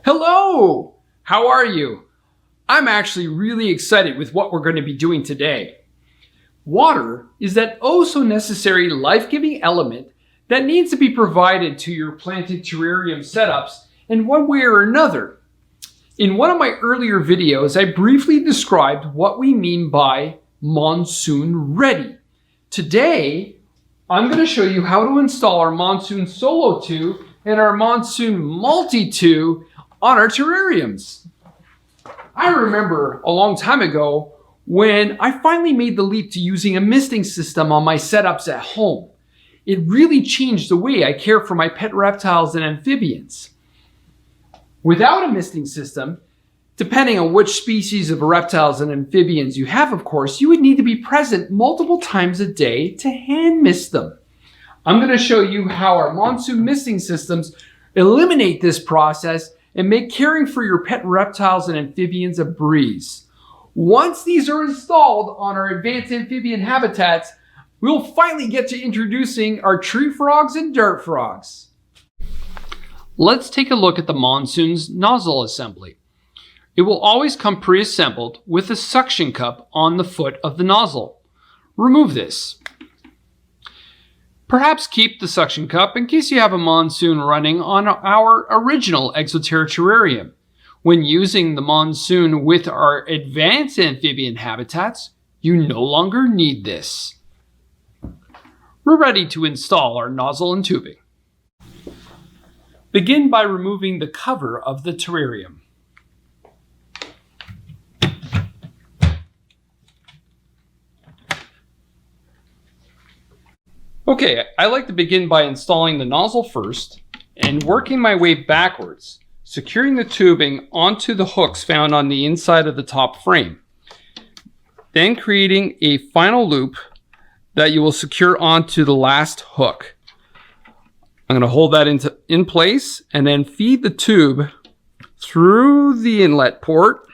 Hello! How are you? I'm actually really excited with what we're going to be doing today. Water is that oh so necessary life-giving element that needs to be provided to your planted terrarium setups in one way or another. In one of my earlier videos, I briefly described what we mean by monsoon ready. Today, I'm going to show you how to install our Monsoon Solo 2 and our Monsoon Multi 2 on our terrariums. I remember a long time ago when I finally made the leap to using a misting system on my setups at home. It really changed the way I care for my pet reptiles and amphibians. Without a misting system, depending on which species of reptiles and amphibians you have, of course, you would need to be present multiple times a day to hand mist them. I'm going to show you how our Monsoon misting systems eliminate this process and make caring for your pet reptiles and amphibians a breeze. Once these are installed on our advanced amphibian habitats, we'll finally get to introducing our tree frogs and dirt frogs. Let's take a look at the Monsoon's nozzle assembly. It will always come pre-assembled with a suction cup on the foot of the nozzle. Remove this. Perhaps keep the suction cup in case you have a Monsoon running on our original Exo Terra terrarium. When using the Monsoon with our advanced amphibian habitats, you no longer need this. We're ready to install our nozzle and tubing. Begin by removing the cover of the terrarium. Okay, I like to begin by installing the nozzle first and working my way backwards, securing the tubing onto the hooks found on the inside of the top frame. Then creating a final loop that you will secure onto the last hook. I'm going to hold that in place and then feed the tube through the inlet port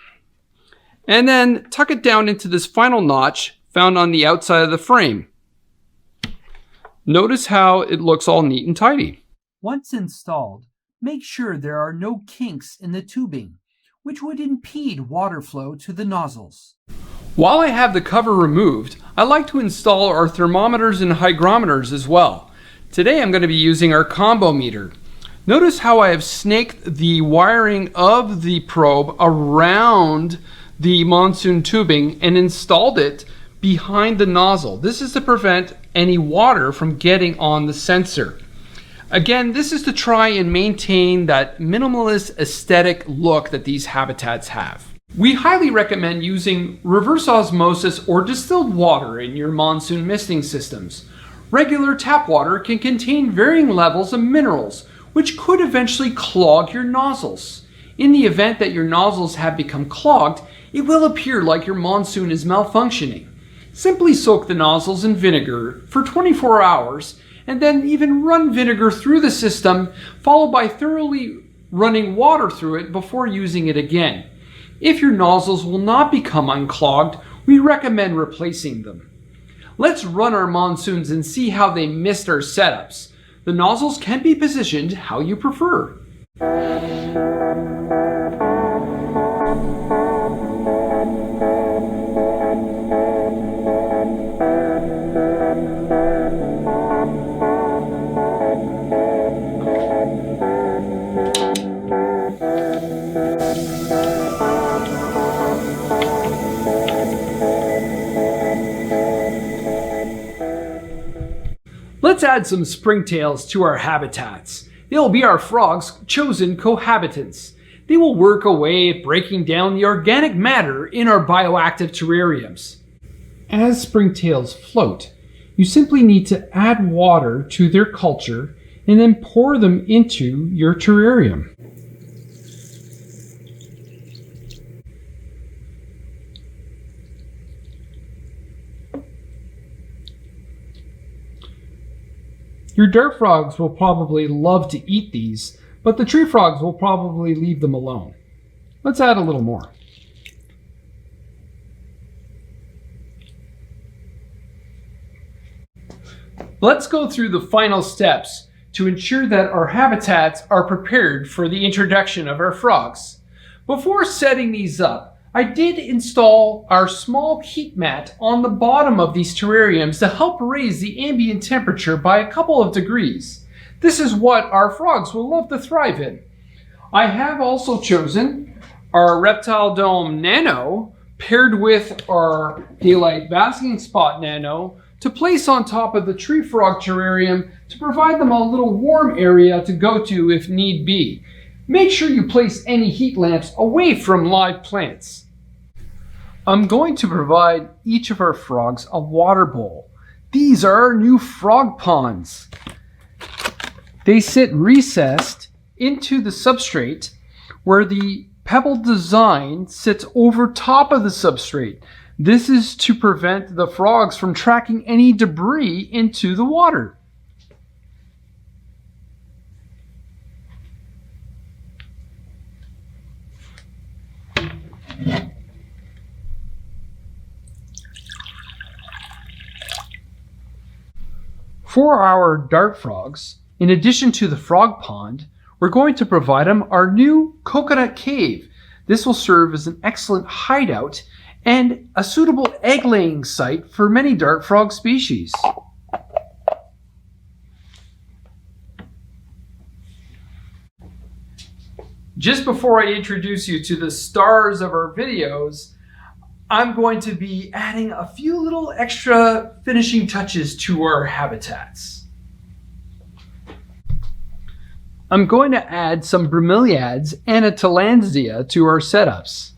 and then tuck it down into this final notch found on the outside of the frame. Notice how it looks all neat and tidy. Once installed, make sure there are no kinks in the tubing, which would impede water flow to the nozzles. While I have the cover removed, I like to install our thermometers and hygrometers as well. Today I'm going to be using our combo meter. Notice how I have snaked the wiring of the probe around the Monsoon tubing and installed it behind the nozzle. This is to prevent any water from getting on the sensor. Again, this is to try and maintain that minimalist aesthetic look that these habitats have. We highly recommend using reverse osmosis or distilled water in your Monsoon misting systems. Regular tap water can contain varying levels of minerals, which could eventually clog your nozzles. In the event that your nozzles have become clogged, it will appear like your Monsoon is malfunctioning. Simply soak the nozzles in vinegar for 24 hours and then even run vinegar through the system, followed by thoroughly running water through it before using it again. If your nozzles will not become unclogged, we recommend replacing them. Let's run our Monsoons and see how they missed our setups. The nozzles can be positioned how you prefer. Let's add some springtails to our habitats. They'll be our frogs' chosen cohabitants. They will work away at breaking down the organic matter in our bioactive terrariums. As springtails float, you simply need to add water to their culture and then pour them into your terrarium. Your dirt frogs will probably love to eat these, but the tree frogs will probably leave them alone. Let's add a little more. Let's go through the final steps to ensure that our habitats are prepared for the introduction of our frogs. Before setting these up, I did install our small heat mat on the bottom of these terrariums to help raise the ambient temperature by a couple of degrees. This is what our frogs will love to thrive in. I have also chosen our Reptile Dome Nano paired with our Daylight Basking Spot Nano to place on top of the tree frog terrarium to provide them a little warm area to go to if need be. Make sure you place any heat lamps away from live plants. I'm going to provide each of our frogs a water bowl. These are our new frog ponds. They sit recessed into the substrate where the pebble design sits over top of the substrate. This is to prevent the frogs from tracking any debris into the water. For our dart frogs, in addition to the frog pond, we're going to provide them our new coconut cave. This will serve as an excellent hideout and a suitable egg-laying site for many dart frog species. Just before I introduce you to the stars of our videos, I'm going to be adding a few little extra finishing touches to our habitats. I'm going to add some Bromeliads and a Tillandsia to our setups.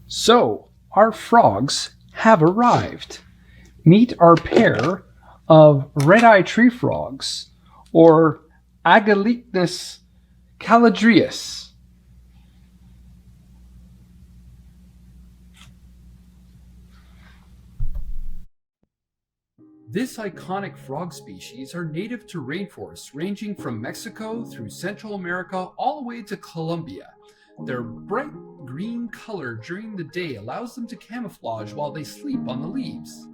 So, our frogs have arrived. Meet our pair of red-eye tree frogs, or Agalichnus caladrius. This iconic frog species are native to rainforests ranging from Mexico through Central America all the way to Colombia. Their bright green color during the day allows them to camouflage while they sleep on the leaves.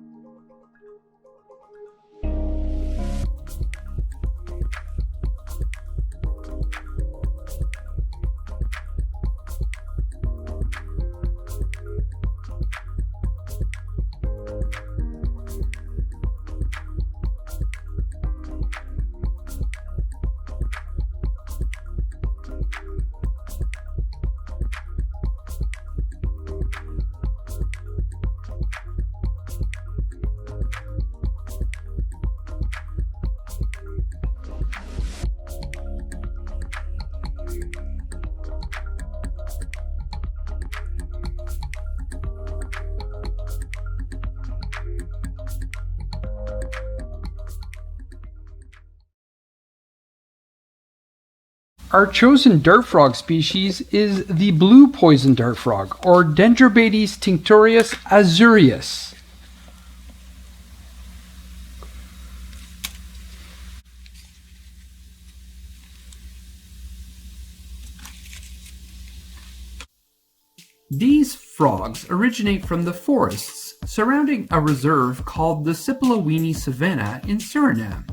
Our chosen dart frog species is the blue poison dart frog, or Dendrobates tinctorius azureus. These frogs originate from the forests surrounding a reserve called the Sipilowini Savanna in Suriname.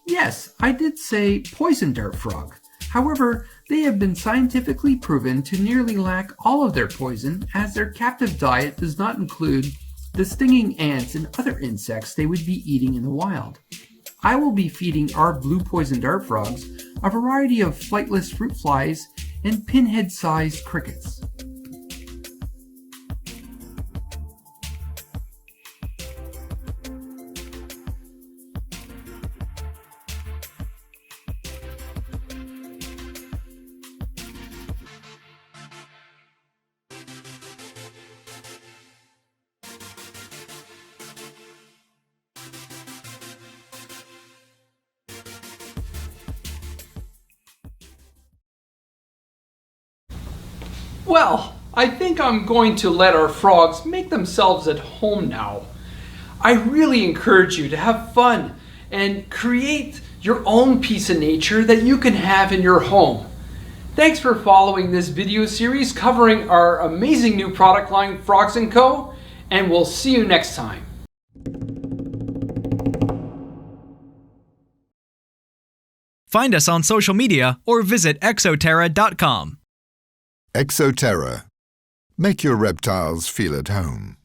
Yes, I did say poison dart frog. However, they have been scientifically proven to nearly lack all of their poison, as their captive diet does not include the stinging ants and other insects they would be eating in the wild. I will be feeding our blue poison dart frogs a variety of flightless fruit flies and pinhead-sized crickets. Well, I think I'm going to let our frogs make themselves at home now. I really encourage you to have fun and create your own piece of nature that you can have in your home. Thanks for following this video series covering our amazing new product line, Frogs & Co., and we'll see you next time. Find us on social media or visit exoterra.com. Exo Terra. Make your reptiles feel at home.